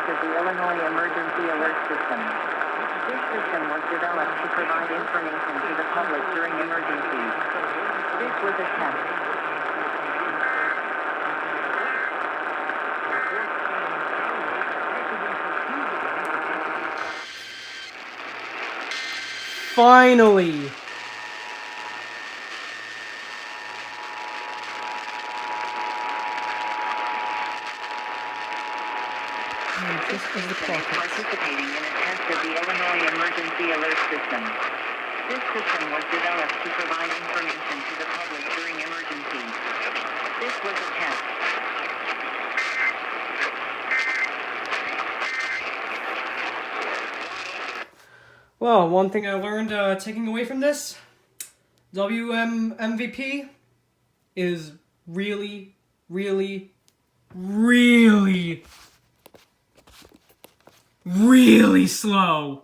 of the Illinois Emergency Alert System. This system was developed to provide information to the public during emergencies. This was a test. Finally! Participating in a test of the Illinois Emergency Alert System. This system was developed to provide information to the public during emergencies. This was a test. Well, one thing I learned taking away from this, WMVP is really, really, really, really slow.